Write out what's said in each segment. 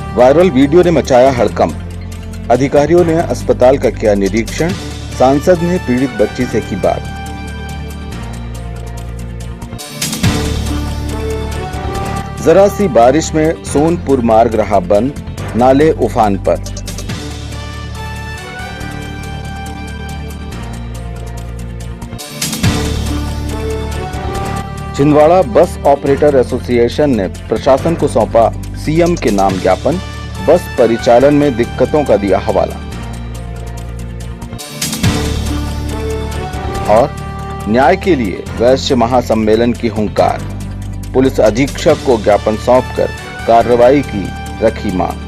Viral video ने मचाया हड़कंप। अधिकारियों ने अस्पताल का किया निरीक्षण। सांसद ने पीड़ित बच्ची से की बात। जरा सी बारिश में सोनपुर मार्ग रहा बंद, नाले उफान पर। छिंदवाड़ा बस ऑपरेटर एसोसिएशन ने प्रशासन को सौंपा सीएम के नाम ज्ञापन। बस परिचालन में दिक्कतों का दिया हवाला। और न्याय के लिए वैश्य महासम्मेलन की हुंकार। पुलिस अधीक्षक को ज्ञापन सौंपकर कार्रवाई की रखी मांग।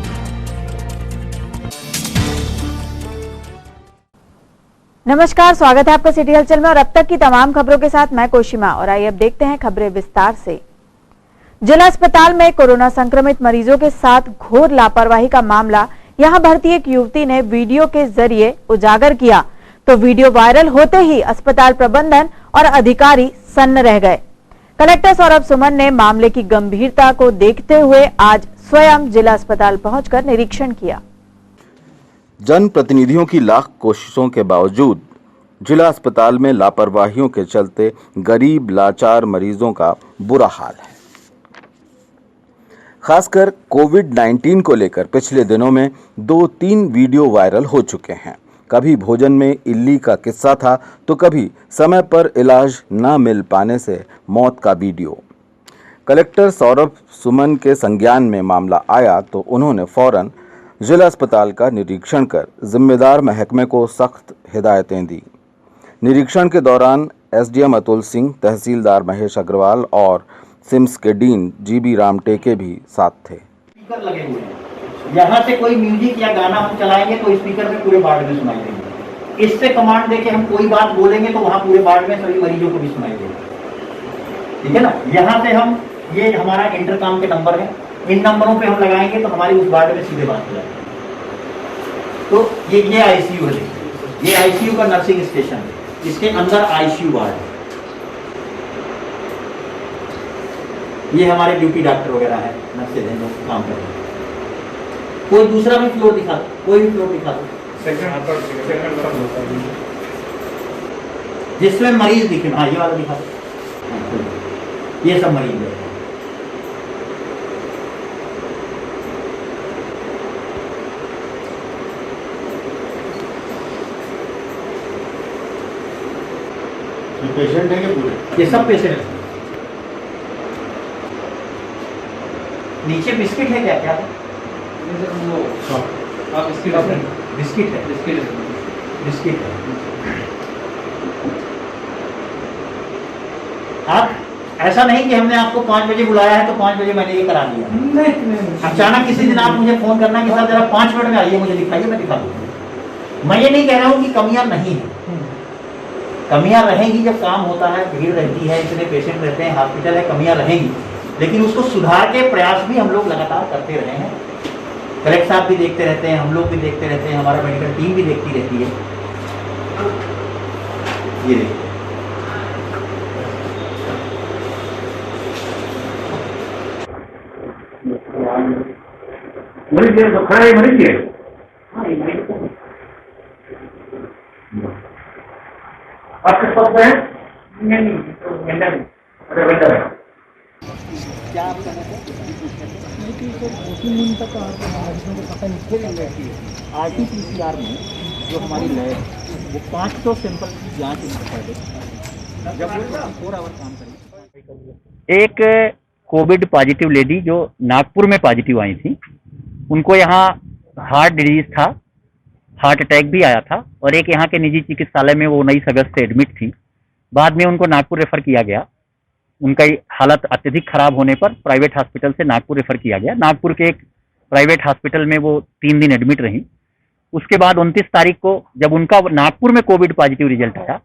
नमस्कार, स्वागत है आपका सिटी हलचल में और अब तक की तमाम खबरों के साथ मैं कोशिमा। और आइए अब देखते हैं खबरें विस्तार से। जिला अस्पताल में कोरोना संक्रमित मरीजों के साथ घोर लापरवाही का मामला यहां भर्ती एक युवती ने वीडियो के जरिए उजागर किया, तो वीडियो वायरल होते ही अस्पताल प्रबंधन और अधिकारी सन्न रह गए। कलेक्टर सौरभ सुमन ने मामले की गंभीरता को देखते हुए आज स्वयं जिला अस्पताल पहुंचकर निरीक्षण किया। जनप्रतिनिधियों की लाख कोशिशों के बावजूद जिला अस्पताल में लापरवाहियों के चलते गरीब लाचार मरीजों का बुरा हाल है। खासकर कोविड-19 को लेकर पिछले दिनों में 2-3 वीडियो वायरल हो चुके हैं। कभी भोजन में इल्ली का किस्सा था, तो कभी समय पर इलाज न मिल पाने से मौत का वीडियो। कलेक्टर सौरभ सुमन के संज्ञान में मामला आया तो उन्होंने फौरन जिला अस्पताल का निरीक्षण कर जिम्मेदार महकमे को सख्त हिदायतें दी। निरीक्षण के दौरान एसडीएम अतुल सिंह, तहसीलदार महेश अग्रवाल और सिम्स के डीन जीबी राम टेके भी साथ थे। स्पीकर लगे हुए हैं, यहाँ से कोई म्यूजिक या गाना हम चलाएंगे तो स्पीकर में पूरे वार्ड में सुनाई देंगे। इससे कमांड देके हम कोई बात बोलेंगे तो वहाँ पूरे वार्ड में सभी मरीजों को भी सुनाई देगा। ठीक है ना। यहाँ से हम ये हमारा इंटरकॉम के नंबर है, इन नंबरों पे हम लगाएंगे तो हमारी उस वार्ड में सीधे बात हो जाएगी। तो ये आईसीयू है, ये आईसीयू का नर्सिंग स्टेशन है, इसके अंदर आईसीयू वार्ड है। ये हमारे ड्यूटी डॉक्टर वगैरह है, नर्सेज हैं, लोग काम कर रहे हैं। कोई दूसरा भी फ्लोर दिखा दो, कोई भी फ्लोर दिखा दो जिसमें मरीज दिखे। हाँ, ये वाला दिखा दो। ये सब मरीज है। पेशेंट है कि पूरे? ये सब पेशेंट है। नीचे बिस्किट है क्या? क्या है? बिस्किट है, बिस्किट है। आप ऐसा नहीं कि हमने आपको 5 बजे बुलाया है तो 5 बजे मैंने ये करा दिया। अचानक किसी दिन आप मुझे फोन करना कि सर जरा 5 मिनट में आइए, मुझे दिखाइए, मैं दिखा दूंगा। मैं ये नहीं कह रहा हूँ कि कमियां नहीं है, कमियां रहेंगी। जब काम होता है, भीड़ रहती है, इतने पेशेंट रहते हैं, हॉस्पिटल है, कमियां रहेंगी, लेकिन उसको सुधार के प्रयास भी हम लोग लगातार करते रहे हैं। कलेक्टर साहब भी देखते रहते हैं, हम लोग भी देखते रहते हैं, हमारा मेडिकल टीम भी देखती रहती है। ये देखिए, मरीज है तो खड़ा है, मरीज है। आपके पास है? नहीं, वेंडर है। अरे वेंडर है। क्या आप कहना चाहते हैं? आरटीपीसीआर में जो हमारी लैब है वो 500 सैंपल की जांच कर देगी जब वो 24 आवर काम करेगी। एक कोविड पॉजिटिव लेडी जो नागपुर में पॉजिटिव आई थी, उनको यहाँ हार्ट डिजीज था, हार्ट अटैक भी आया था, और एक यहाँ के निजी चिकित्सालय में वो 19 अगस्त से एडमिट थी। बाद में उनको नागपुर रेफर किया गया। उनका हालत अत्यधिक खराब होने पर प्राइवेट हॉस्पिटल से नागपुर रेफर किया गया। नागपुर के एक प्राइवेट हॉस्पिटल में वो 3 दिन एडमिट रही। उसके बाद 29 तारीख को जब उनका नागपुर में कोविड पॉजिटिव रिजल्ट आया,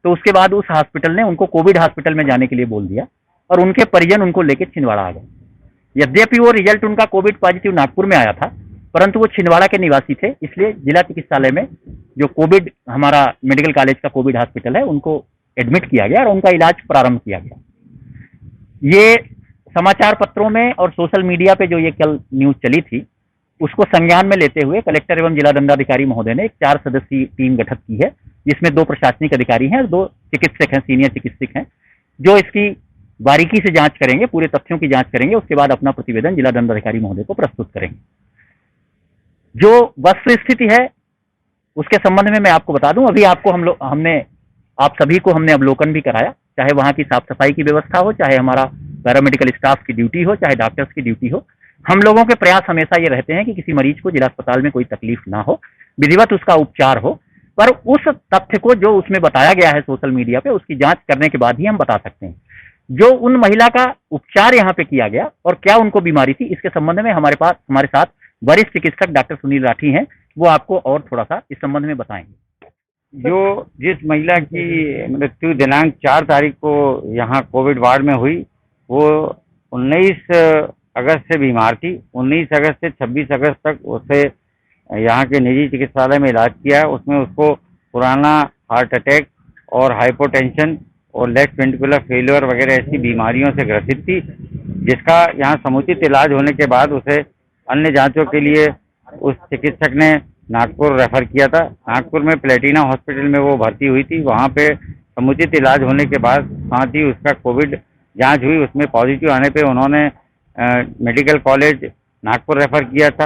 तो उसके बाद उस हॉस्पिटल ने उनको कोविड हॉस्पिटल में जाने के लिए बोल दिया और उनके परिजन उनको लेकर छिंदवाड़ा आ गए। यद्यपि वो रिजल्ट उनका कोविड पॉजिटिव नागपुर में आया था, परंतु वो छिंदवाड़ा के निवासी थे, इसलिए जिला चिकित्सालय में जो कोविड हमारा मेडिकल कॉलेज का कोविड हॉस्पिटल है उनको एडमिट किया गया और उनका इलाज प्रारंभ किया गया। ये समाचार पत्रों में और सोशल मीडिया पे जो ये कल न्यूज चली थी, उसको संज्ञान में लेते हुए कलेक्टर एवं जिला दंडाधिकारी महोदय ने एक 4 सदस्यीय टीम गठित की है, जिसमें 2 प्रशासनिक अधिकारी हैं और 2 चिकित्सक हैं, सीनियर चिकित्सक हैं, जो इसकी बारीकी से जांच करेंगे, पूरे तथ्यों की जांच करेंगे। उसके बाद अपना प्रतिवेदन जिला दंडाधिकारी महोदय को प्रस्तुत करेंगे। जो वस्तु स्थिति है उसके संबंध में मैं आपको बता दूं, अभी आपको आप सभी को हमने अवलोकन भी कराया, चाहे वहां की साफ सफाई की व्यवस्था हो, चाहे हमारा पैरामेडिकल स्टाफ की ड्यूटी हो, चाहे डॉक्टर्स की ड्यूटी हो। हम लोगों के प्रयास हमेशा ये रहते हैं कि किसी मरीज को जिला अस्पताल में कोई तकलीफ ना हो, विधिवत उसका उपचार हो, पर उस तथ्य को जो उसमें बताया गया है सोशल मीडिया पे, उसकी जांच करने के बाद ही हम बता सकते हैं। जो उन महिला का उपचार यहाँ पे किया गया और क्या उनको बीमारी थी, इसके संबंध में हमारे साथ वरिष्ठ चिकित्सक डॉक्टर सुनील राठी हैं, वो आपको और थोड़ा सा इस संबंध में बताएंगे। जो जिस महिला की मृत्यु दिनांक 4 तारीख को यहाँ कोविड वार्ड में हुई, वो 19 अगस्त से बीमार थी। 19 अगस्त से 26 अगस्त तक उसे यहाँ के निजी चिकित्सालय में इलाज किया। उसमें उसको पुराना हार्ट अटैक और हाइपोटेंशन और लेफ्ट वेंट्रिकुलर फेलियर वगैरह ऐसी बीमारियों से ग्रसित थी, जिसका यहाँ समुचित इलाज होने के बाद उसे अन्य जांचों के लिए उस चिकित्सक ने नागपुर रेफर किया था। नागपुर में प्लेटिना हॉस्पिटल में वो भर्ती हुई थी। वहाँ पे समुचित इलाज होने के बाद साथ ही उसका कोविड जांच हुई, उसमें पॉजिटिव आने पे उन्होंने मेडिकल कॉलेज नागपुर रेफर किया था।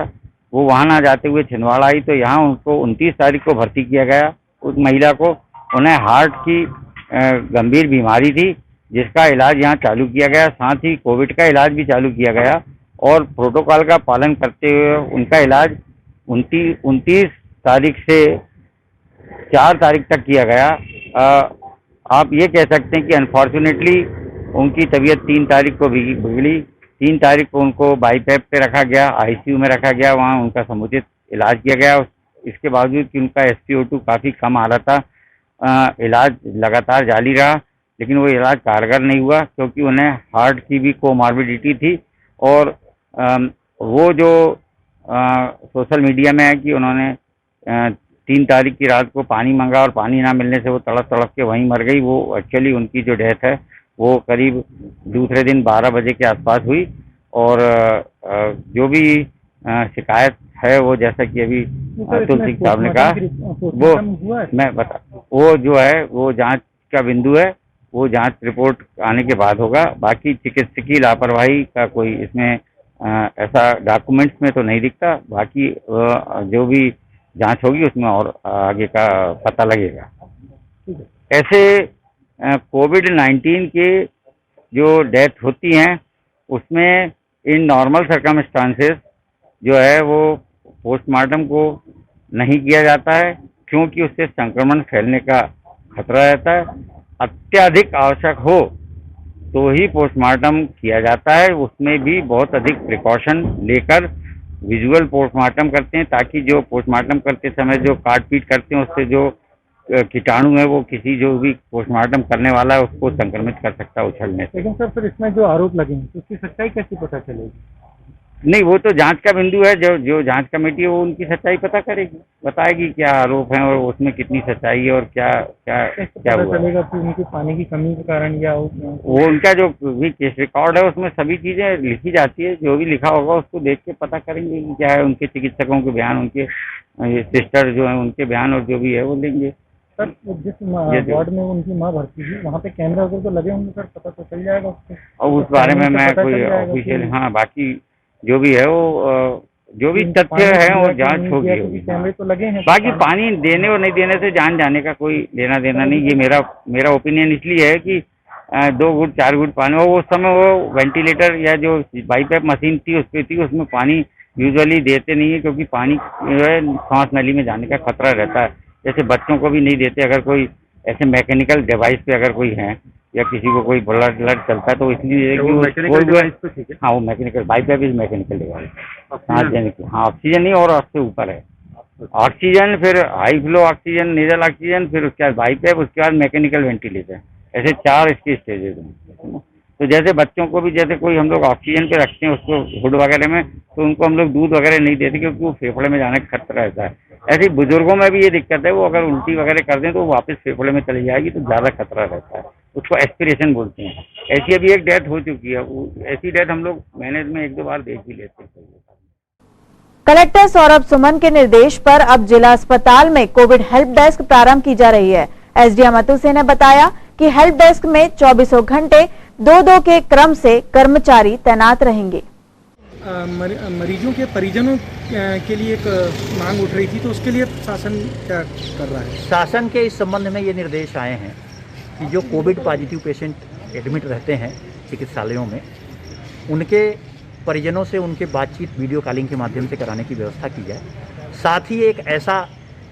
वो वहाँ ना जाते हुए छिंदवाड़ा आई, तो यहाँ उनको 29 तारीख को भर्ती किया गया। उस महिला को उन्हें हार्ट की गंभीर बीमारी थी, जिसका इलाज यहाँ चालू किया गया। साथ ही कोविड का इलाज भी चालू किया गया और प्रोटोकॉल का पालन करते हुए उनका इलाज 29 तारीख से 4 तारीख तक किया गया। आप ये कह सकते हैं कि अनफॉर्चुनेटली उनकी तबीयत 3 तारीख को बिगड़ी। 3 तारीख को उनको बाईपैप पे रखा गया, आईसीयू में रखा गया, वहाँ उनका समुचित इलाज किया गया। इसके बावजूद कि उनका SpO2 काफ़ी कम आ रहा था, इलाज लगातार जारी रहा, लेकिन वो इलाज कारगर नहीं हुआ, क्योंकि उन्हें हार्ट की भी कोमॉर्बिडिटी थी। और वो जो सोशल मीडिया में है कि उन्होंने 3 तारीख की रात को पानी मांगा और पानी ना मिलने से वो तड़प के वहीं मर गई। वो एक्चुअली उनकी जो डेथ है वो करीब दूसरे दिन 12 बजे के आसपास हुई। और जो भी शिकायत है वो जैसा कि अभी तुलसी साहब ने कहा, वो मैं बता, वो जो है वो जांच का बिंदु है, वो जांच रिपोर्ट आने के बाद होगा। बाकी चिकित्सकीय लापरवाही का कोई इसमें ऐसा डॉक्यूमेंट्स में तो नहीं दिखता। बाकी जो भी जांच होगी उसमें और आगे का पता लगेगा। ऐसे कोविड-19 के जो डेथ होती हैं उसमें इन नॉर्मल सर्कमस्टांसेस जो है वो पोस्टमार्टम को नहीं किया जाता है, क्योंकि उससे संक्रमण फैलने का खतरा रहता है। अत्यधिक आवश्यक हो तो ही पोस्टमार्टम किया जाता है, उसमें भी बहुत अधिक प्रिकॉशन लेकर विजुअल पोस्टमार्टम करते हैं, ताकि जो पोस्टमार्टम करते समय जो काट पीट करते हैं उससे जो कीटाणु है वो किसी जो भी पोस्टमार्टम करने वाला है उसको संक्रमित कर सकता है उछलने से। लेकिन सर फिर इसमें जो आरोप लगे हैं तो उसकी सच्चाई कैसे पता चलेगी? नहीं, वो तो जांच का बिंदु है। जो जांच कमेटी है वो उनकी सच्चाई पता करेगी, बताएगी क्या आरोप है और उसमें कितनी सच्चाई है और क्या हुआ चलेगा कि उनकी पानी की कमी के कारण या वो उनका जो भी केस रिकॉर्ड है उसमें सभी चीजें लिखी जाती है। जो भी लिखा होगा उसको देख के पता करेंगे कि क्या है। उनके चिकित्सकों के बयान, उनके सिस्टर जो है उनके बयान और जो भी है वो लेंगे। सर जिस वार्ड में उनकी माँ भर्ती थी वहाँ पे कैमरा वगैरह तो लगे होंगे सर, पता तो चल जाएगा उससे। और उस बारे में मैं कोई ऑफिशियल, हाँ, बाकी जो भी है वो जो भी तथ्य है वो जांच होगी। कैमरे तो लगे हैं। बाकी पानी देने और नहीं देने से जान जाने का कोई लेना देना नहीं। ये मेरा ओपिनियन इसलिए है कि 2 घूंट 4 घूंट पानी हो, उस समय वो वेंटिलेटर या जो बाईपैप मशीन थी उस पर थी, उसमें पानी यूजुअली देते नहीं है, क्योंकि पानी जो है सांस नली में जाने का खतरा रहता है। जैसे बच्चों को भी नहीं देते। अगर कोई ऐसे मैकेनिकल डिवाइस पे अगर कोई है या किसी को कोई ब्लड चलता है तो इसलिए हाँ, वो mechanical BiPAP is mechanical device, सांस देने की। हाँ, ऑक्सीजन नहीं और उससे ऊपर है ऑक्सीजन, फिर high flow oxygen, nasal oxygen, फिर उसके बाद बाईपैप, उसके बाद मैकेनिकल वेंटिलेटर। ऐसे 4 इसके स्टेजेस हैं। तो जैसे बच्चों को भी जैसे कोई हम लोग ऑक्सीजन पे रखते हैं उसको हुड वगैरह में, तो उनको हम लोग दूध वगैरह नहीं देते, क्योंकि वो फेफड़े में जाने का खतरा रहता है। ऐसे बुजुर्गों में भी ये दिक्कत है, वो अगर उल्टी वगैरह कर दें तो वापस फेफड़े में चली जाएगी, तो ज़्यादा खतरा रहता है। उसको एस्पिरेशन बोलते हैं। ऐसी अभी एक डेथ हो चुकी है। वो ऐसी डेथ हम लोग महीने में 1-2 बार देख भी लेते हैं। कलेक्टर सौरभ सुमन के निर्देश पर अब जिला अस्पताल में कोविड हेल्प डेस्क प्रारंभ की जा रही है। एसडीएम अतुल सिंह ने बताया कि हेल्प डेस्क में 24 घंटे 2-2 के क्रम से कर्मचारी तैनात रहेंगे। मरीजों के परिजनों के लिए एक मांग उठ रही थी, तो उसके लिए शासन क्या कर रहा है? शासन के इस संबंध में ये निर्देश आए हैं कि जो कोविड पॉजिटिव पेशेंट एडमिट रहते हैं चिकित्सालयों में, उनके परिजनों से उनके बातचीत वीडियो कॉलिंग के माध्यम से कराने की व्यवस्था की जाए। साथ ही एक ऐसा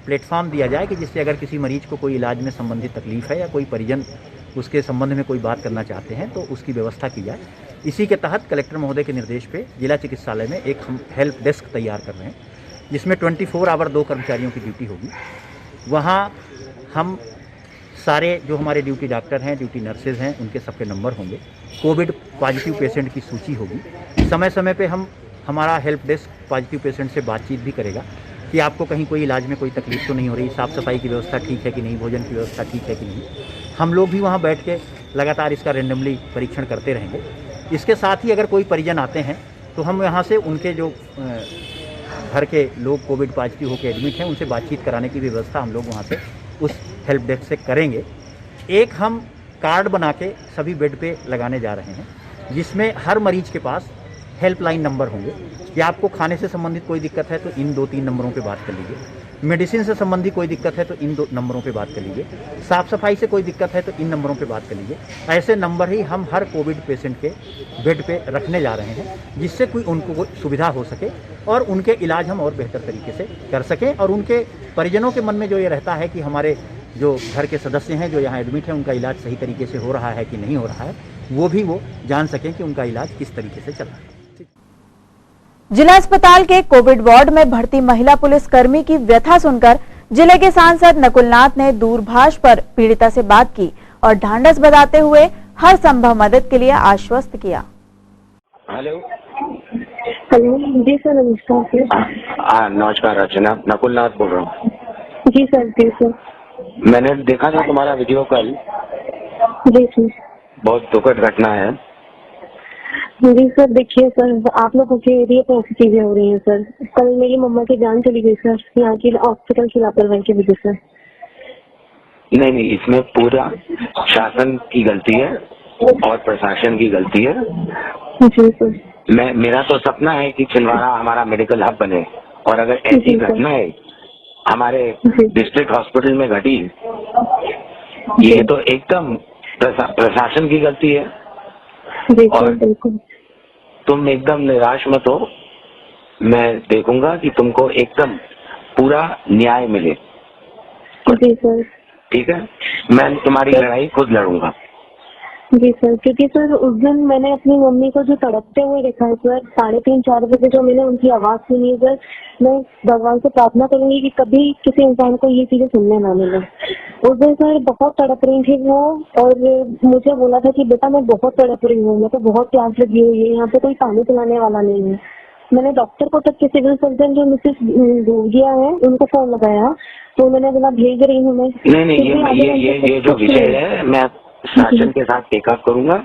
प्लेटफॉर्म दिया जाए कि जिससे अगर किसी मरीज को कोई इलाज में संबंधित तकलीफ है या कोई परिजन उसके संबंध में कोई बात करना चाहते हैं तो उसकी व्यवस्था की जाए। इसी के तहत कलेक्टर महोदय के निर्देश पे जिला चिकित्सालय में एक हम हेल्प डेस्क तैयार कर रहे हैं, जिसमें 24 आवर 2 कर्मचारियों की ड्यूटी होगी। वहाँ हम सारे जो हमारे ड्यूटी डॉक्टर हैं, ड्यूटी नर्सेज हैं, उनके सबके नंबर होंगे। कोविड पॉजिटिव पेशेंट की सूची होगी। समय समय पे हमारा हेल्प डेस्क पॉजिटिव पेशेंट से बातचीत भी करेगा कि आपको कहीं कोई इलाज में कोई तकलीफ तो नहीं हो रही, साफ़ सफाई की व्यवस्था ठीक है कि नहीं, भोजन की व्यवस्था ठीक है कि नहीं। हम लोग भी वहाँ बैठ के लगातार इसका रेंडमली परीक्षण करते रहेंगे। इसके साथ ही अगर कोई परिजन आते हैं तो हम यहाँ से उनके जो घर के लोग कोविड पॉजिटिव होकर एडमिट हैं उनसे बातचीत कराने की भी व्यवस्था हम लोग वहाँ से उस हेल्प डेस्क से करेंगे। एक हम कार्ड बना के सभी बेड पे लगाने जा रहे हैं, जिसमें हर मरीज के पास हेल्पलाइन नंबर होंगे कि आपको खाने से संबंधित कोई दिक्कत है तो इन 2-3 नंबरों पे बात कर लीजिए, मेडिसिन से संबंधित कोई दिक्कत है तो इन 2 नंबरों पे बात कर लीजिए, साफ़ सफाई से कोई दिक्कत है तो इन नंबरों पे बात कर लीजिए। ऐसे नंबर ही हम हर कोविड पेशेंट के बेड पे रखने जा रहे हैं, जिससे कोई उनको सुविधा हो सके और उनके इलाज हम और बेहतर तरीके से कर सकें। और उनके परिजनों के मन में जो ये रहता है कि हमारे जो घर के सदस्य हैं जो यहाँ एडमिट हैं उनका इलाज सही तरीके से हो रहा है कि नहीं हो रहा है, वो जान सकें कि उनका इलाज किस तरीके से चल रहा है। जिला अस्पताल के कोविड वार्ड में भर्ती महिला पुलिस कर्मी की व्यथा सुनकर जिले के सांसद नकुलनाथ ने दूरभाष पर पीड़िता से बात की और ढांढस बंधाते हुए हर संभव मदद के लिए आश्वस्त किया। हेलो हेलो, जी सर, नमस्कार। नमस्कार रचना, नकुलनाथ बोल रहा हूँ। जी सर, जी सर। मैंने देखा था तुम्हारा वीडियो कल। जी सर। बहुत दुखद घटना है। जी सर, देखिए सर, आप लोगों के एरिया पे ऐसी चीजें हो रही हैं सर। कल मेरी मम्मा की जान चली गई सर, यहाँ की हॉस्पिटल की लापरवाही की वजह से। नहीं, इसमें पूरा शासन की गलती है और प्रशासन की गलती है। जी सर। मेरा तो सपना है कि छिंदवाड़ा हमारा मेडिकल हब बने, और अगर ऐसी घटनाएं हमारे डिस्ट्रिक्ट हॉस्पिटल में घटी, ये तो एकदम प्रशासन की गलती है। और तुम एकदम निराश मत हो, मैं देखूंगा कि तुमको एकदम पूरा न्याय मिले। जी सर। ठीक है, मैं तुम्हारी लड़ाई खुद लड़ूंगा। जी सर, क्योंकि सर उस दिन मैंने अपनी मम्मी को जो तड़पते हुए देखा है सर, 3:30-4 बजे जो मैंने उनकी आवाज सुनी है सर, मैं भगवान से प्रार्थना करूंगी कि कभी किसी इंसान को ये चीजें सुनने ना मिले। उस दिन सर बहुत तड़प रही थी वो, और मुझे बोला था कि बेटा मैं बहुत तड़प रही हूँ, मैं तो बहुत प्यास लगी हुई है, यहाँ पे कोई पानी पिलाने वाला नहीं है। मैंने डॉक्टर को तक के सिविल सर्जन जो मिसेस गोगिया है उनको फोन लगाया, तो मैंने बोला भेज रही हूँ मैं। नहीं, ये जो विषय है मैं शासन के साथ टेकअप करूंगा।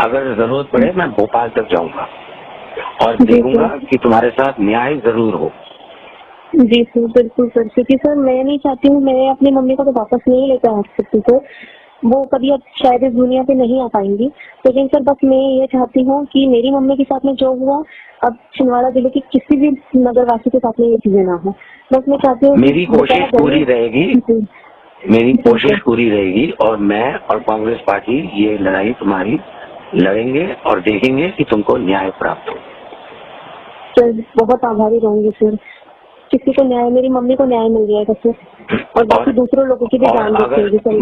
अगर जरूरत पड़े मैं भोपाल तक जाऊंगा और देखूंगा कि तुम्हारे साथ न्याय जरूर हो। जी सर, बिल्कुल सर, क्योंकि सर मैं नहीं चाहती हूँ, मैं अपनी मम्मी को तो वापस नहीं लेकर आ सकती सर, वो कभी अब शायद इस दुनिया पे नहीं आ पाएंगी। लेकिन सर बस मैं ये चाहती हूँ कि मेरी मम्मी के साथ में जो हुआ, अब छिंदवाड़ा जिले के किसी भी नगरवासी के साथ में ये चीजें ना हो। बस मैं चाहती हूँ मेरी कोशिश पूरी रहेगी, मेरी कोशिश पूरी रहेगी, और मैं और कांग्रेस पार्टी ये लड़ाई तुम्हारी लड़ेंगे और देखेंगे कि तुमको न्याय प्राप्त हो। सर बहुत आभारी रहूंगी सर, किसी को न्याय, मेरी मम्मी को न्याय मिल जाएगा सर, और बाकी दूसरों लोगों की भी जान बचेगी सर।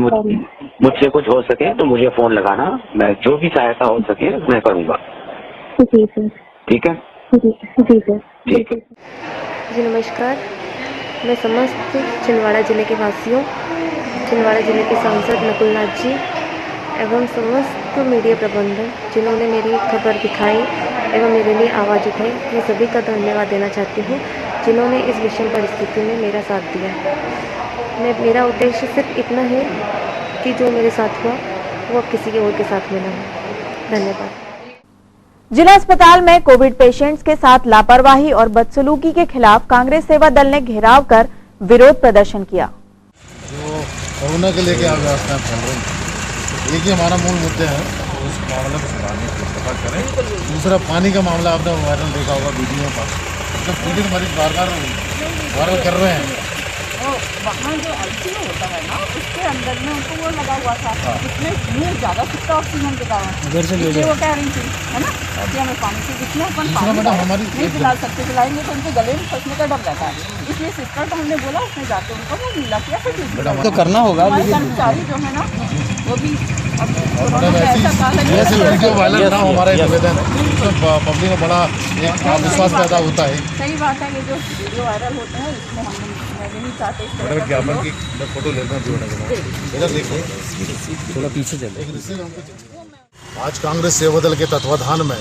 मुझसे कुछ हो सके तो मुझे फोन लगाना, मैं जो भी सहायता हो सके मैं करूँगा। जी सर। ठीक है? जी सर। ठीक है जी, नमस्कार। मैं समस्त छिंदवाड़ा जिले के वासियों, छिंदवाड़ा जिले के सांसद नकुलनाथ जी एवं समस्त मीडिया प्रबंधन जिन्होंने मेरी खबर दिखाई एवं मेरे लिए आवाज़ उठाई, मैं सभी का धन्यवाद देना चाहती हूँ जिन्होंने इस विषम परिस्थिति में मेरा साथ दिया। मेरा उद्देश्य सिर्फ इतना है कि जो मेरे साथ हुआ वो अब किसी के और के साथ में ना हो। धन्यवाद। जिला अस्पताल में कोविड पेशेंट्स के साथ लापरवाही और बदसलूकी के खिलाफ कांग्रेस सेवा दल ने घेराव कर विरोध प्रदर्शन किया। जो कोरोना के लेके आप व्यवस्थाएं फैल रही हैं, एक ही हमारा मूल मुद्दे हैं, तो उस मामले को सुधारने की कोशिश करें। दूसरा, पानी का मामला आपने वायरल देखा होगा वीडियो पर, तो पीड़ित मरीज बार बार वायरल कर रहे हैं। वहाँ जो आईसीयू होता है ना, उसके अंदर में उनको वो लगा हुआ था, उसमें मुँह ज़्यादा फिटता ऑक्सीजन के कारण वो कह रही थी, है ना, कि हमें पानी से जितना अपन पानी नहीं पिला सकते, पिलाएंगे तो उनके गले में फंसने का डर रहता है। इसलिए सिस्टर को हमने बोला, उसने जाके उनको वो मिला किया, फिर तो करना होगा। कर्मचारी जो है ना, वो भी ऐसे वीडियो वायरल ना हमारा निवेदन है, पब्लिक में बड़ा एक विश्वास पैदा होता है। सही बात है, ये जो वीडियो वायरल होते हैं इसमें हम नहीं चाहते ज्ञापन की फोटो लेना इधर देखो, थोड़ा पीछे चले। आज कांग्रेस सेवा दल के तत्वाधान में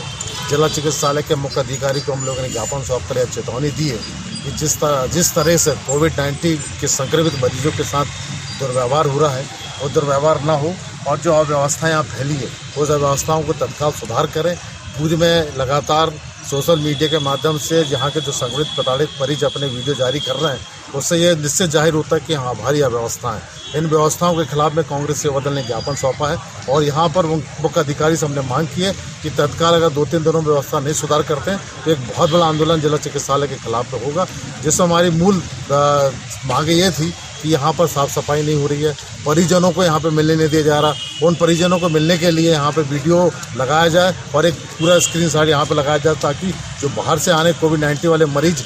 जिला चिकित्सालय के मुख्य अधिकारी को हम लोगों ने ज्ञापन सौंप कर चेतावनी दी है कि जिस तरह से कोविड-19 के संक्रमित मरीजों के साथ दुर्व्यवहार हो रहा है, वो दुर्व्यवहार ना हो और जो अव्यवस्थाएं यहाँ फैली है उस अव्यवस्थाओं को तत्काल सुधार करें। पूरी में लगातार सोशल मीडिया के माध्यम से यहाँ के जो संक्रमित प्रताड़ित मरीज अपने वीडियो जारी कर रहे हैं, उससे ये निश्चित जाहिर होता है कि हाँ भारी अव्यवस्था है। इन व्यवस्थाओं के खिलाफ में कांग्रेस सेवा दल ने ज्ञापन सौंपा है और यहाँ पर मुख्य अधिकारी से हमने मांग की है कि तत्काल अगर 2-3 दिनों में व्यवस्था नहीं सुधार करते हैं तो एक बहुत बड़ा आंदोलन जिला चिकित्सालय के खिलाफ में होगा। जिसमें हमारी मूल मांगे ये थी कि यहाँ पर साफ सफाई नहीं हो रही है, परिजनों को यहाँ पे मिलने नहीं दिया जा रहा। उन परिजनों को मिलने के लिए यहाँ पे वीडियो लगाया जाए और एक पूरा स्क्रीनशॉट यहाँ पे लगाया जाए ताकि जो बाहर से आने कोविड-19 वाले मरीज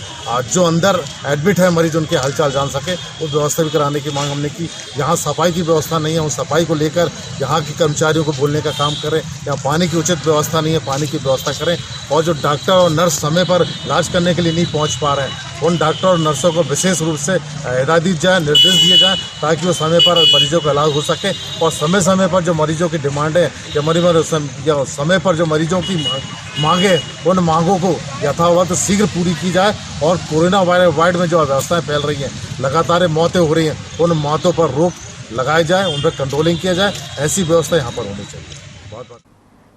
जो अंदर एडमिट है मरीज उनके हालचाल जान सके, उस व्यवस्था भी कराने की मांग हमने की। यहाँ सफाई की व्यवस्था नहीं है, उस सफाई को लेकर यहाँ के कर्मचारियों को बोलने का काम करें। यहाँ पानी की उचित व्यवस्था नहीं है, पानी की व्यवस्था करें। और जो डॉक्टर और नर्स समय पर इलाज करने के लिए नहीं पहुँच पा रहे हैं, उन डॉक्टर और नर्सों को विशेष रूप से हिदायत दी जाए, निर्देश दिए जाए ताकि वो समय पर मरीजों का इलाज हो सके। और समय समय पर जो मरीजों की डिमांड है या समय पर जो मरीजों की मांगे, उन मांगों को यथावत शीघ्र पूरी की जाए। और कोरोना वार्ड में जो अव्यवस्थाएं फैल रही हैं, लगातार मौतें हो रही हैं, उन मौतों पर रोक लगाई जाए, उन पर कंट्रोलिंग किया जाए। ऐसी व्यवस्था यहाँ पर होनी चाहिए। बहुत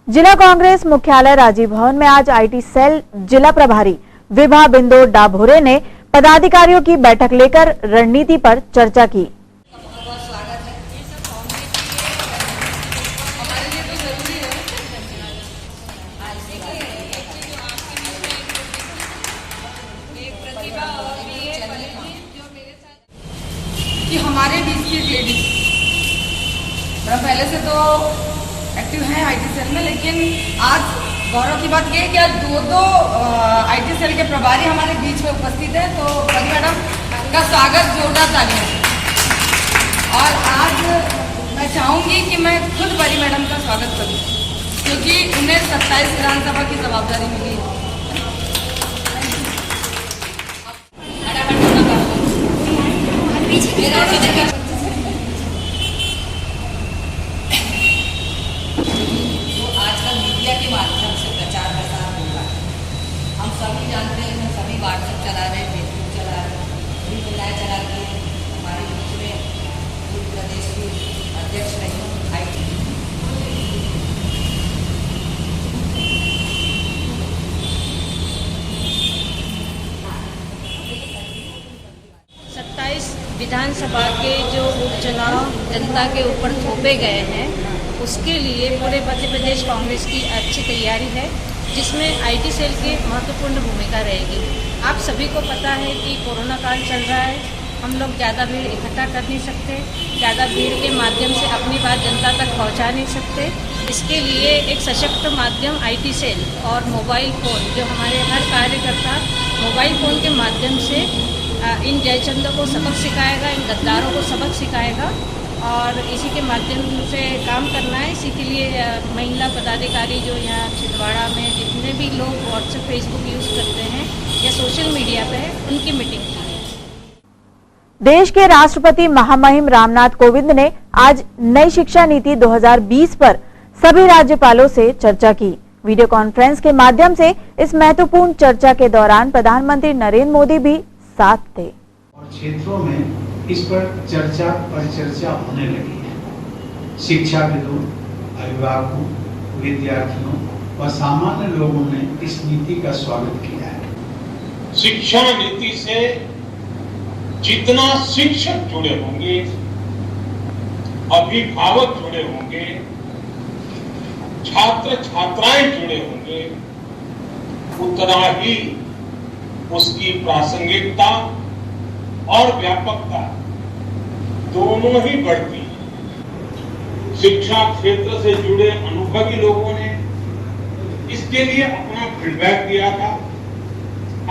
जिला कांग्रेस मुख्यालय राजीव भवन में आज आईटी सेल जिला प्रभारी विभा बिंदो डाभोरे ने पदाधिकारियों की बैठक लेकर रणनीति पर चर्चा की। कि हमारे बीच की लेडी पहले से तो एक्टिव है आईटी सेल में, लेकिन आज गौरव की बात यह है कि आज दो आईटी सेल के प्रभारी हमारे बीच में उपस्थित है। तो परी मैडम का स्वागत जोरदार तालियों से। और आज मैं चाहूँगी कि मैं खुद परी मैडम का स्वागत करूँ क्योंकि उन्हें 27 विधानसभा की जवाबदारी मिली है। आजकल मीडिया के माध्यम से प्रचार प्रसार हो रहा है, हम सभी जानते हैं, हम सभी व्हाट्सएप चला रहे हैं, फेसबुक चला रहे हैं, सभी महिलाएं चला रही हैं। हमारे बीच में पूर्व प्रदेश की अध्यक्ष रही आईटी 27 विधानसभा के जो उपचुनाव जनता के ऊपर थोपे गए हैं, उसके लिए पूरे मध्य प्रदेश कांग्रेस की अच्छी तैयारी है, जिसमें आईटी सेल की महत्वपूर्ण भूमिका रहेगी। आप सभी को पता है कि कोरोना काल चल रहा है, हम लोग ज़्यादा भीड़ इकट्ठा कर नहीं सकते, ज़्यादा भीड़ के माध्यम से अपनी बात जनता तक पहुंचा नहीं सकते। इसके लिए एक सशक्त माध्यम आईटी सेल और मोबाइल फ़ोन, जो हमारे हर कार्यकर्ता मोबाइल फ़ोन के माध्यम से इन जयचंदों को सबक सिखाएगा, इन गद्दारों को सबक सिखाएगा और इसी के माध्यम से काम करना है। इसी के लिए महिला पदाधिकारी जो यहाँ छिंदवाड़ा में जितने भी लोग व्हाट्सएप फेसबुक यूज़ करते हैं या सोशल मीडिया पे है, उनकी मीटिंग की है। देश के राष्ट्रपति महामहिम रामनाथ कोविंद ने आज नई शिक्षा नीति 2020 पर सभी राज्यपालों से चर्चा की। वीडियो कॉन्फ्रेंस के माध्यम से इस महत्वपूर्ण चर्चा के दौरान प्रधानमंत्री नरेंद्र मोदी भी साथ थे। और क्षेत्रों में इस पर चर्चा परिचर्चा होने लगी है। शिक्षाविदों, अभिभावकों, विद्यार्थियों व सामान्य लोगों ने इस नीति का स्वागत किया है। शिक्षा नीति से जितना शिक्षक जुड़े होंगे, अभिभावक जुड़े होंगे, छात्र छात्राएं जुड़े होंगे, उतना ही उसकी प्रासंगिकता और व्यापकता दोनों ही बढ़ती है। शिक्षा क्षेत्र से जुड़े अनुभवी लोगों ने इसके लिए अपना फीडबैक दिया था,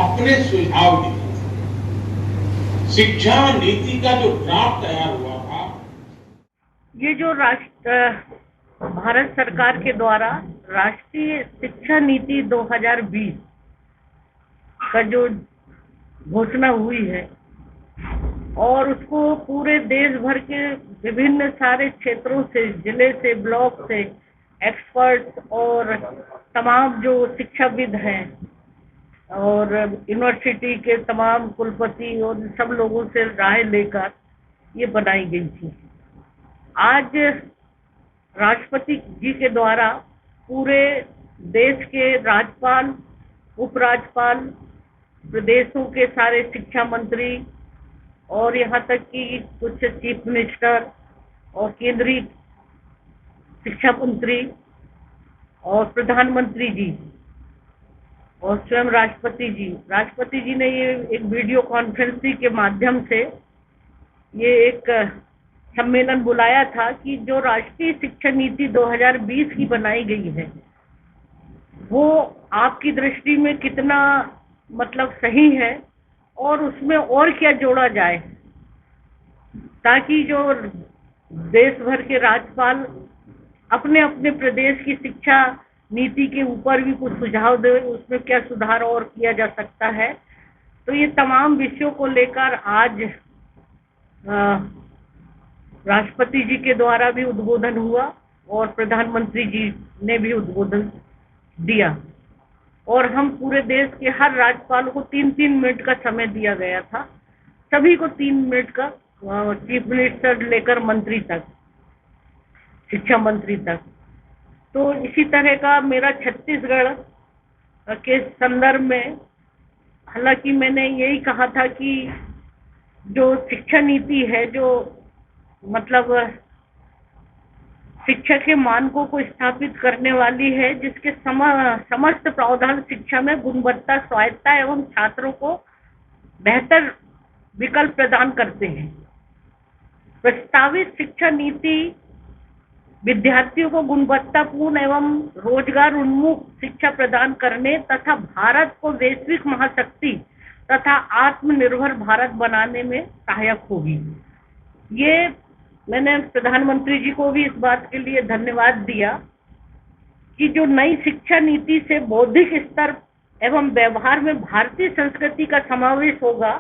अपने सुझाव दिए। शिक्षा नीति का जो ड्राफ्ट तैयार हुआ था, ये जो भारत सरकार के द्वारा राष्ट्रीय शिक्षा नीति 2020 का जो घोषणा हुई है और उसको पूरे देश भर के विभिन्न सारे क्षेत्रों से, जिले से, ब्लॉक से एक्सपर्ट्स और तमाम जो शिक्षाविद हैं और यूनिवर्सिटी के तमाम कुलपति और सब लोगों से राय लेकर ये बनाई गई थी। आज राष्ट्रपति जी के द्वारा पूरे देश के राज्यपाल, उपराज्यपाल, प्रदेशों के सारे शिक्षा मंत्री और यहाँ तक कि कुछ चीफ मिनिस्टर और केंद्रीय शिक्षा मंत्री और प्रधानमंत्री जी और स्वयं राष्ट्रपति जी ने ये एक वीडियो कॉन्फ्रेंसिंग के माध्यम से ये एक सम्मेलन बुलाया था कि जो राष्ट्रीय शिक्षा नीति 2020 की बनाई गई है वो आपकी दृष्टि में कितना मतलब सही है और उसमें और क्या जोड़ा जाए ताकि जो देश भर के राज्यपाल अपने अपने प्रदेश की शिक्षा नीति के ऊपर भी कुछ सुझाव दे, उसमें क्या सुधार और किया जा सकता है। तो ये तमाम विषयों को लेकर आज राष्ट्रपति जी के द्वारा भी उद्बोधन हुआ और प्रधानमंत्री जी ने भी उद्बोधन दिया और हम पूरे देश के हर राज्यपाल को 3-3 मिनट का समय दिया गया था, सभी को 3 मिनट का, चीफ मिनिस्टर लेकर मंत्री तक, शिक्षा मंत्री तक। तो इसी तरह का मेरा छत्तीसगढ़ के संदर्भ में, हालांकि मैंने यही कहा था कि जो शिक्षा नीति है जो मतलब शिक्षा के मानकों को स्थापित करने वाली है, जिसके समस्त प्रावधान शिक्षा में गुणवत्ता, स्वायत्ता एवं छात्रों को बेहतर विकल्प प्रदान करते हैं। प्रस्तावित शिक्षा नीति विद्यार्थियों को गुणवत्तापूर्ण एवं रोजगार उन्मुख शिक्षा प्रदान करने तथा भारत को वैश्विक महाशक्ति तथा आत्मनिर्भर भारत बनाने में सहायक होगी। ये मैंने प्रधानमंत्री जी को भी इस बात के लिए धन्यवाद दिया कि जो नई शिक्षा नीति से बौद्धिक स्तर एवं व्यवहार में भारतीय संस्कृति का समावेश होगा,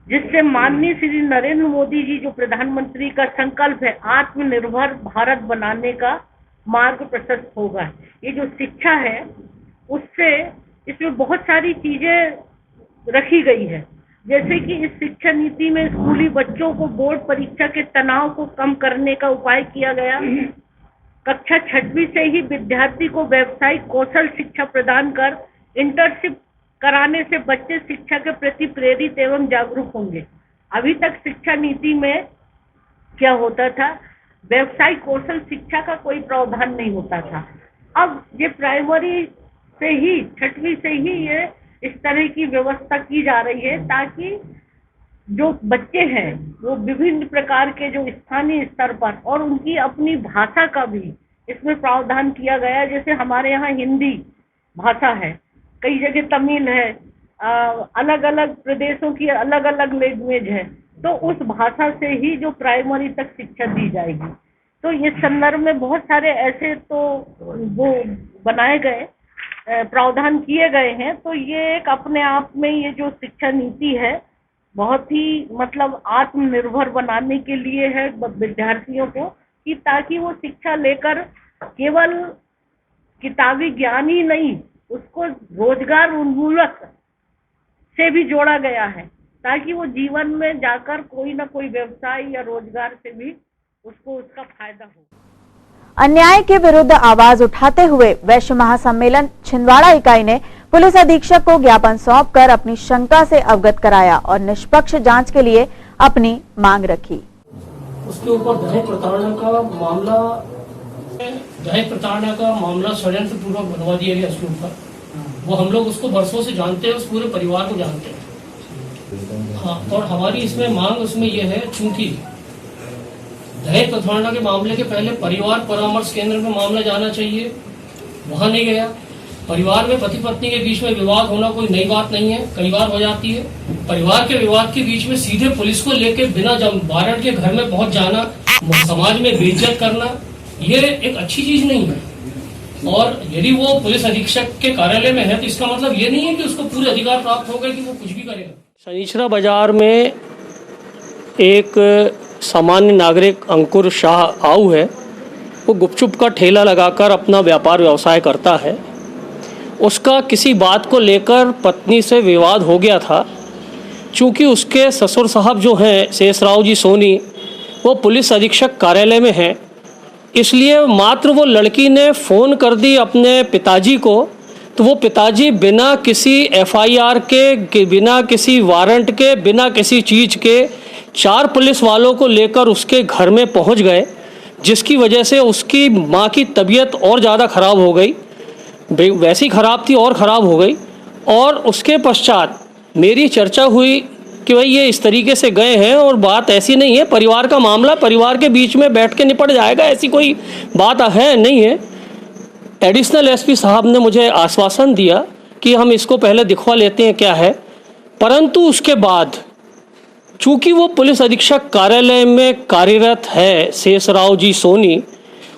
जिससे माननीय श्री नरेंद्र मोदी जी जो प्रधानमंत्री का संकल्प है आत्मनिर्भर भारत बनाने का मार्ग प्रशस्त होगा। ये जो शिक्षा है उससे इसमें बहुत सारी चीजें रखी गई है, जैसे कि इस शिक्षा नीति में स्कूली बच्चों को बोर्ड परीक्षा के तनाव को कम करने का उपाय किया गया। कक्षा 6वीं से ही विद्यार्थी को व्यावसायिक कौशल शिक्षा प्रदान कर इंटर्नशिप कराने से बच्चे शिक्षा के प्रति प्रेरित एवं जागरूक होंगे। अभी तक शिक्षा नीति में क्या होता था, व्यावसायिक कौशल शिक्षा का कोई प्रावधान नहीं होता था। अब ये प्राइमरी से ही, 6वीं से ही ये इस तरह की व्यवस्था की जा रही है ताकि जो बच्चे हैं वो विभिन्न प्रकार के जो स्थानीय स्तर पर और उनकी अपनी भाषा का भी इसमें प्रावधान किया गया है। जैसे हमारे यहाँ हिंदी भाषा है, कई जगह तमिल है, अलग अलग प्रदेशों की अलग अलग लैंग्वेज है, तो उस भाषा से ही जो प्राइमरी तक शिक्षा दी जाएगी। तो ये संदर्भ में बहुत सारे ऐसे तो वो बनाए गए, प्रावधान किए गए हैं। तो ये एक अपने आप में ये जो शिक्षा नीति है बहुत ही मतलब आत्मनिर्भर बनाने के लिए है विद्यार्थियों को, कि ताकि वो शिक्षा लेकर केवल किताबी ज्ञान ही नहीं, उसको रोजगार उन्मुख से भी जोड़ा गया है ताकि वो जीवन में जाकर कोई ना कोई व्यवसाय या रोजगार से भी उसको उसका फायदा हो। अन्याय के विरुद्ध आवाज उठाते हुए वैश्य महासम्मेलन छिंदवाड़ा इकाई ने पुलिस अधीक्षक को ज्ञापन सौंपकर अपनी शंका से अवगत कराया और निष्पक्ष जांच के लिए अपनी मांग रखी। उसके ऊपर दहेज प्रताड़ना का मामला षड्यंत्र पूर्वक बनवा दिया गया उसके ऊपर। वो हम लोग उसको बरसों से जानते हैं, उस पूरे परिवार को जानते हैं। हाँ, और हमारी इसमें मांग उसमें ये है, चूंकि दहेज प्रताड़ना के मामले के पहले परिवार परामर्श केंद्र में मामला जाना चाहिए, वहां नहीं गया। परिवार में पति पत्नी के बीच में विवाद होना कोई नई बात नहीं है, कई बार हो जाती है। परिवार के विवाद के बीच में सीधे पुलिस को लेके बिना वारंट के घर में पहुंच जाना, समाज में बेइज्जत करना, ये एक अच्छी चीज नहीं है। और यदि वो पुलिस अधीक्षक के कार्यालय में है तो इसका मतलब ये नहीं है कि उसको पूरे अधिकार प्राप्त हो गए कि वो कुछ भी करेगा। शनिचरा बाजार में एक सामान्य नागरिक अंकुर शाह आऊ है, वो गुपचुप का ठेला लगाकर अपना व्यापार व्यवसाय करता है। उसका किसी बात को लेकर पत्नी से विवाद हो गया था। चूँकि उसके ससुर साहब जो हैं शेषराव जी सोनी, वो पुलिस अधीक्षक कार्यालय में हैं, इसलिए मात्र वो लड़की ने फ़ोन कर दी अपने पिताजी को, तो वो पिताजी बिना किसी एफआईआर के, बिना किसी वारंट के, बिना किसी चीज़ के 4 पुलिस वालों को लेकर उसके घर में पहुंच गए, जिसकी वजह से उसकी माँ की तबीयत और ज़्यादा ख़राब हो गई। वैसी ख़राब थी और ख़राब हो गई। और उसके पश्चात मेरी चर्चा हुई कि भाई ये इस तरीके से गए हैं और बात ऐसी नहीं है, परिवार का मामला परिवार के बीच में बैठ के निपट जाएगा, ऐसी कोई बात है नहीं है। एडिशनल एसपी साहब ने मुझे आश्वासन दिया कि हम इसको पहले दिखवा लेते हैं क्या है। परंतु उसके बाद चूँकि वो पुलिस अधीक्षक कार्यालय में कार्यरत है शेषराव जी सोनी,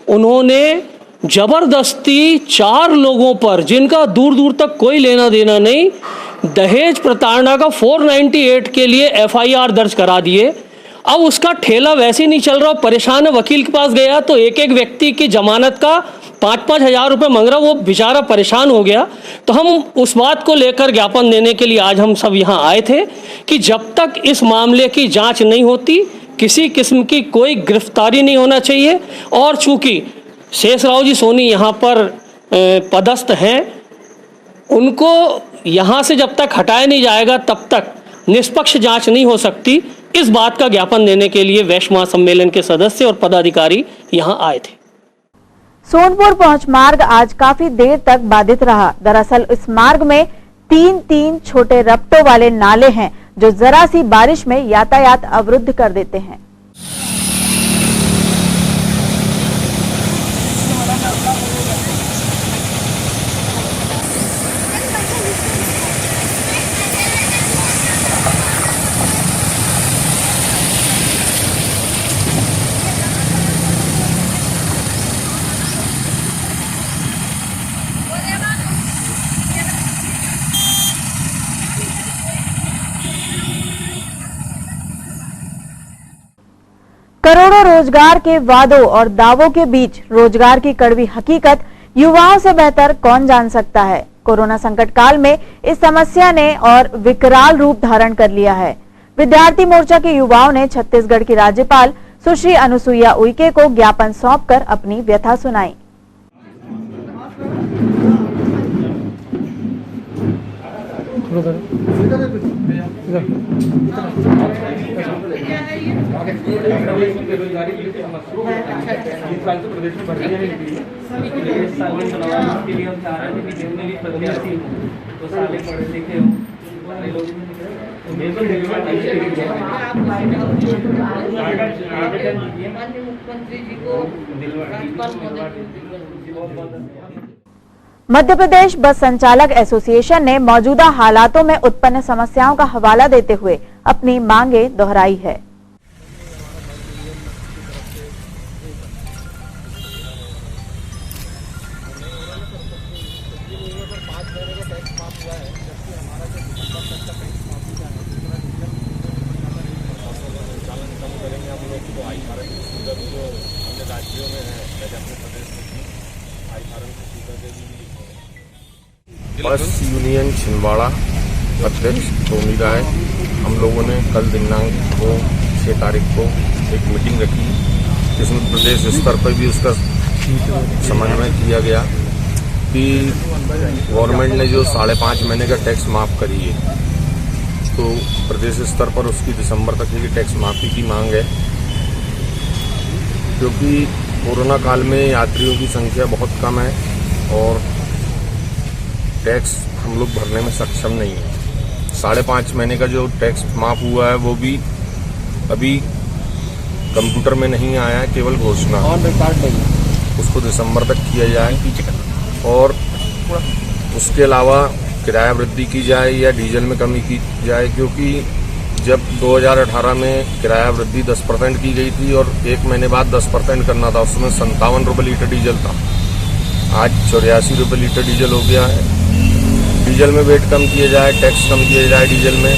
उन्होंने जबरदस्ती 4 लोगों पर, जिनका दूर दूर तक कोई लेना देना नहीं, दहेज प्रताड़ना का 498 के लिए एफआईआर दर्ज करा दिए। अब उसका ठेला वैसे नहीं चल रहा, परेशान है। वकील के पास गया तो एक एक व्यक्ति की जमानत का 5-5 हज़ार रुपये मांग रहा, वो बेचारा परेशान हो गया। तो हम उस बात को लेकर ज्ञापन देने के लिए आज हम सब यहाँ आए थे कि जब तक इस मामले की जांच नहीं होती, किसी किस्म की कोई गिरफ्तारी नहीं होना चाहिए। और चूँकि शेषराव जी सोनी यहाँ पर पदस्थ हैं, उनको यहाँ से जब तक हटाया नहीं जाएगा तब तक निष्पक्ष जांच नहीं हो सकती। इस बात का ज्ञापन देने के लिए वैश्य महासम्मेलन के सदस्य और पदाधिकारी यहाँ आए थे। सोनपुर पहुंच मार्ग आज काफी देर तक बाधित रहा। दरअसल इस मार्ग में 3 छोटे रपटों वाले नाले हैं जो जरा सी बारिश में यातायात अवरुद्ध कर देते हैं। करोड़ों रोजगार के वादों और दावों के बीच रोजगार की कड़वी हकीकत युवाओं से बेहतर कौन जान सकता है। कोरोना संकट काल में इस समस्या ने और विकराल रूप धारण कर लिया है। विद्यार्थी मोर्चा के युवाओं ने छत्तीसगढ़ की राज्यपाल सुश्री अनुसुईया उइके को ज्ञापन सौंपकर अपनी व्यथा सुनाई। मध्य प्रदेश बस संचालक एसोसिएशन ने मौजूदा हालातों में उत्पन्न समस्याओं का हवाला देते हुए अपनी मांगे दोहराई है। बस यूनियन छिंदवाड़ा अध्यक्ष टोमी राय, हम लोगों ने कल दिनांक को 6 तारीख को एक मीटिंग रखी, जिसमें प्रदेश स्तर पर भी उसका समन्वय किया गया कि गवर्नमेंट ने जो 5.5 महीने का टैक्स माफ़ करी है, तो प्रदेश स्तर पर उसकी दिसंबर तक की टैक्स माफ़ी की मांग है, क्योंकि कोरोना काल में यात्रियों की संख्या बहुत कम है और टैक्स हम लोग भरने में सक्षम नहीं है। 5.5 महीने का जो टैक्स माफ़ हुआ है वो भी अभी कंप्यूटर में नहीं आया है, केवल घोषणा। उसको दिसंबर तक किया जाए और उसके अलावा किराया वृद्धि की जाए या डीजल में कमी की जाए, क्योंकि जब 2018 में किराया वृद्धि 10% की गई थी और 1 महीने बाद 10% करना था, उसमें 57 रुपये लीटर डीजल था। आज 84 रुपये लीटर डीजल हो गया है। डीजल में वेट कम किया जाए, टैक्स कम किया जाए डीजल में,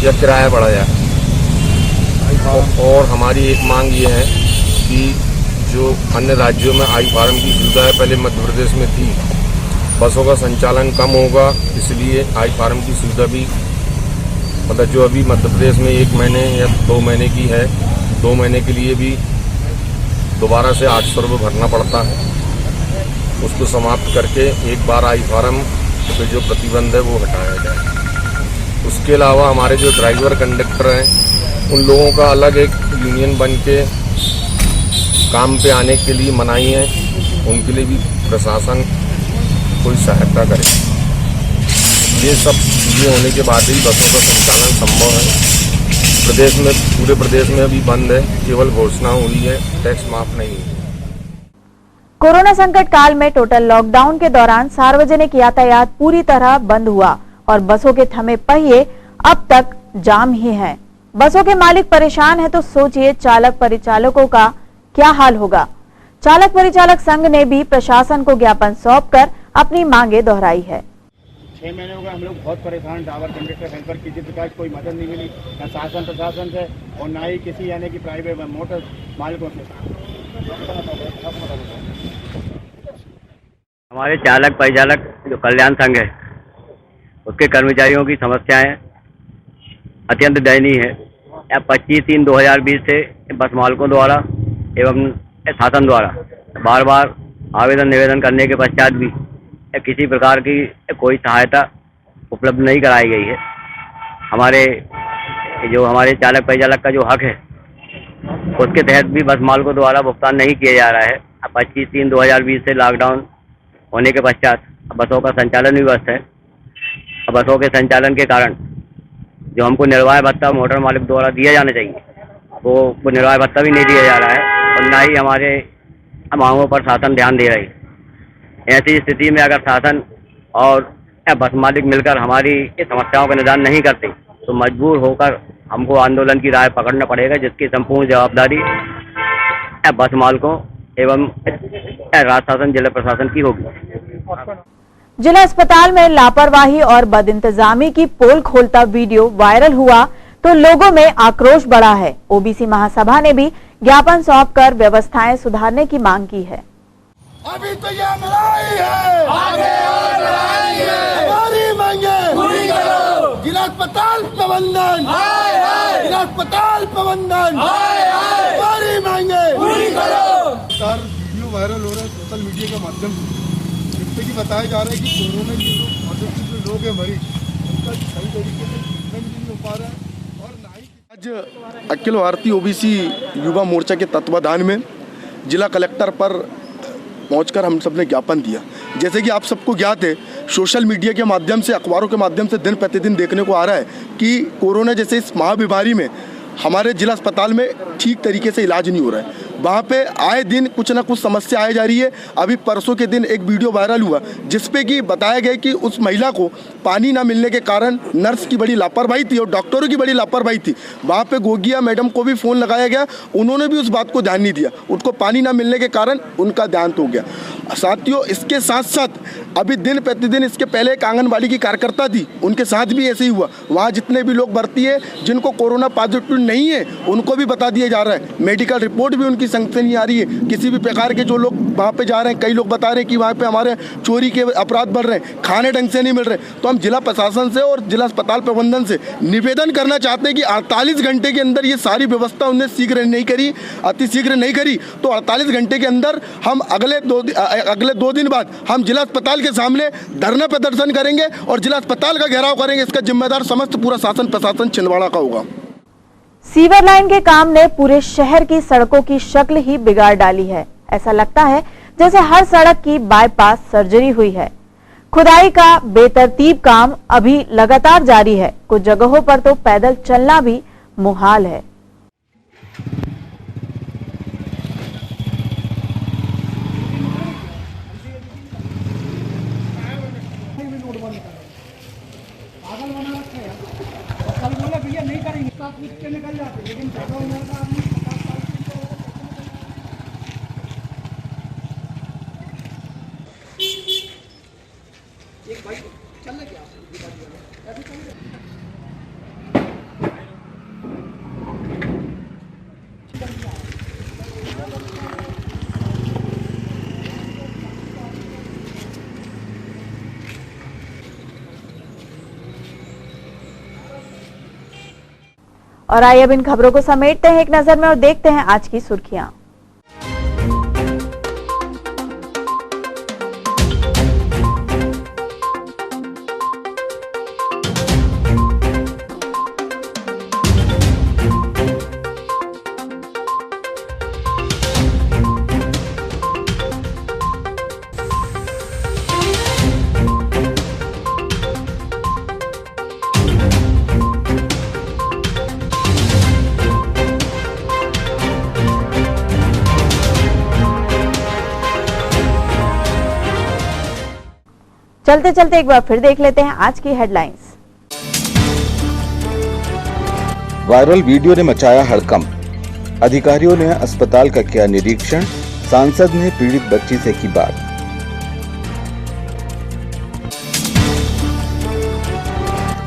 या किराया बढ़ा जाए। और हमारी एक मांग ये है कि जो अन्य राज्यों में आई फार्म की सुविधा है, पहले मध्य प्रदेश में थी, बसों का संचालन कम होगा, इसलिए आई फार्म की सुविधा भी मतलब जो अभी मध्य प्रदेश में 1 महीने या 2 महीने की है, 2 महीने के लिए भी दोबारा से 800 रुपये भरना पड़ता है। उसको समाप्त करके एक बार आई फार्म पे जो प्रतिबंध है वो हटाया जाए। उसके अलावा हमारे जो ड्राइवर कंडक्टर हैं, उन लोगों का अलग एक यूनियन बन के काम पे आने के लिए मनाही है, उनके लिए भी प्रशासन कोई सहायता करे। ये सब चीज़ें होने के बाद ही बसों का संचालन संभव है। प्रदेश में, पूरे प्रदेश में अभी बंद है, केवल घोषणा हुई है, टैक्स माफ नहीं है। कोरोना संकट काल में टोटल लॉकडाउन के दौरान सार्वजनिक यातायात पूरी तरह बंद हुआ और बसों के थमे पहिए अब तक जाम ही हैं। बसों के मालिक परेशान हैं तो सोचिए चालक परिचालकों का क्या हाल होगा। चालक परिचालक संघ ने भी प्रशासन को ज्ञापन सौंपकर अपनी मांगे दोहराई है। 6 महीने हो गए हम लोग बहुत परेशान, ड्राइवर कंडक्टर हेल्पर किसी प्रकार की कोई मदद नहीं मिली, न शासन प्रशासन से और ना ही किसी यानी कि प्राइवेट मोटर मालिकों से। हमारे चालक परिचालक जो कल्याण संघ है, उसके कर्मचारियों की समस्याएं अत्यंत दयनीय है। 25/3/2020 से बस मालिकों द्वारा एवं शासन द्वारा बार बार आवेदन निवेदन करने के पश्चात भी किसी प्रकार की कोई सहायता उपलब्ध नहीं कराई गई है। हमारे चालक परिचालक का जो हक है, उसके तहत भी बस मालिकों द्वारा भुगतान नहीं किया जा रहा है। 25/3/2020 से लॉकडाउन होने के पश्चात बसों का संचालन भी व्यस्त है। बसों के संचालन के कारण जो हमको निर्वाह भत्ता मोटर मालिक द्वारा दिया जाना चाहिए, वो निर्वाह भत्ता भी नहीं दिया जा रहा है और ना ही हमारे मांगों पर शासन ध्यान दे रही है। ऐसी स्थिति में अगर शासन और बस मालिक मिलकर हमारी समस्याओं का निदान नहीं करते तो मजबूर होकर हमको आंदोलन की राह पकड़ना पड़ेगा, जिसकी संपूर्ण जवाबदारी बस मालिकों एवं राज्य शासन जिला प्रशासन की होगी। जिला अस्पताल में लापरवाही और बदइंतजामी की पोल खोलता वीडियो वायरल हुआ तो लोगों में आक्रोश बढ़ा है। ओबीसी महासभा ने भी ज्ञापन सौंपकर व्यवस्थाएं सुधारने की मांग की है। अभी तो ये लड़ाई है, आगे और लड़ाई है, हमारी मांगे पूरी करो। जिला अस्पताल प्रबंधन, जिला अस्पताल प्रबंधन, हमारी मांगे पूरी करो। वीडियो वायरल हो रहा है सोशल मीडिया के माध्यम से, जिससे कि बताया जा रहा है कि कोरोना के जो पॉजिटिव लोग हैं मरीज, उनका सही तरीके से ट्रीटमेंट नहीं हो पा रहा है। और ना ही आज अखिल भारतीय ओबीसी युवा मोर्चा के तत्वाधान में जिला कलेक्टर पर पहुंचकर हम सब ने ज्ञापन दिया। जैसे कि आप सबको ज्ञात है, सोशल मीडिया के माध्यम से, अखबारों के माध्यम से दिन प्रतिदिन देखने को आ रहा है कि कोरोना जैसे इस महाबीमारी में हमारे जिला अस्पताल में ठीक तरीके से इलाज नहीं हो रहा है। वहाँ पे आए दिन कुछ ना कुछ समस्या आ जा रही है। अभी परसों के दिन एक वीडियो वायरल हुआ जिसपे कि बताया गया कि उस महिला को पानी ना मिलने के कारण नर्स की बड़ी लापरवाही थी और डॉक्टरों की बड़ी लापरवाही थी। वहाँ पे गोगिया मैडम को भी फ़ोन लगाया गया, उन्होंने भी उस बात को ध्यान नहीं दिया, उनको पानी ना मिलने के कारण उनका देहांत हो गया। साथियों, इसके साथ साथ अभी दिन प्रतिदिन, इसके पहले एक आंगनबाड़ी की कार्यकर्ता थी, उनके साथ भी ऐसे ही हुआ। वहाँ जितने भी लोग भर्ती है जिनको कोरोना पॉजिटिव नहीं है उनको भी बता दिया जा रहा है, मेडिकल रिपोर्ट भी उनकी संख्या नहीं आ रही है। किसी भी प्रकार के जो लोग वहाँ पे जा रहे हैं, कई लोग बता रहे हैं कि वहाँ पे हमारे चोरी के अपराध बढ़ रहे हैं, खाने ढंग से नहीं मिल रहे। तो हम जिला प्रशासन से और जिला अस्पताल प्रबंधन से निवेदन करना चाहते हैं कि 48 घंटे के अंदर ये सारी व्यवस्था उन्हें शीघ्र नहीं करी, अति शीघ्र नहीं करी तो 48 घंटे के अंदर हम अगले 2 दिन बाद हम जिला अस्पताल के सामने धरना प्रदर्शन करेंगे और जिला अस्पताल का घेराव करेंगे। इसका जिम्मेदार समस्त पूरा शासन प्रशासन छिंदवाड़ा का होगा। सीवर लाइन के काम ने पूरे शहर की सड़कों की शक्ल ही बिगाड़ डाली है। ऐसा लगता है जैसे हर सड़क की बाईपास सर्जरी हुई है। खुदाई का बेतरतीब काम अभी लगातार जारी है। कुछ जगहों पर तो पैदल चलना भी मुहाल है। भैया नहीं करेंगे तो आप उसके निकल जाते, लेकिन ज्यादा हो जाता आदमी। एक भाई चल रहा क्या ऐसे चल रहा और आइए अब इन खबरों को समेटते हैं एक नजर में और देखते हैं आज की सुर्खियां। चलते चलते एक बार फिर देख लेते हैं आज की हेडलाइंस। वायरल वीडियो ने मचाया हड़कंप। अधिकारियों ने अस्पताल का किया निरीक्षण। सांसद ने पीड़ित बच्ची से की बात।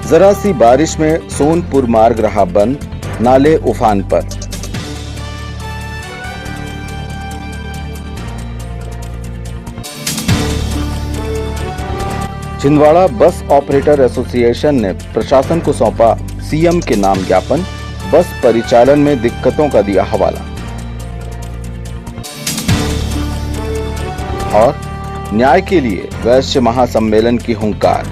जरा सी बारिश में सोनपुर मार्ग रहा बंद, नाले उफान पर। छिंदवाड़ा बस ऑपरेटर एसोसिएशन ने प्रशासन को सौंपा सीएम के नाम ज्ञापन। बस परिचालन में दिक्कतों का दिया हवाला। और न्याय के लिए वैश्य महासम्मेलन की हुंकार।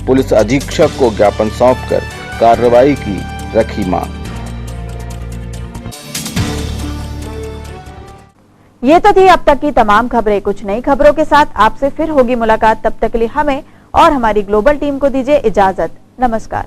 पुलिस अधीक्षक को ज्ञापन सौंपकर कार्रवाई की रखी मांग। ये तो थी अब तक की तमाम खबरें। कुछ नई खबरों के साथ आपसे फिर होगी मुलाकात। तब तक के लिए हमें और हमारी ग्लोबल टीम को दीजिए इजाजत। नमस्कार।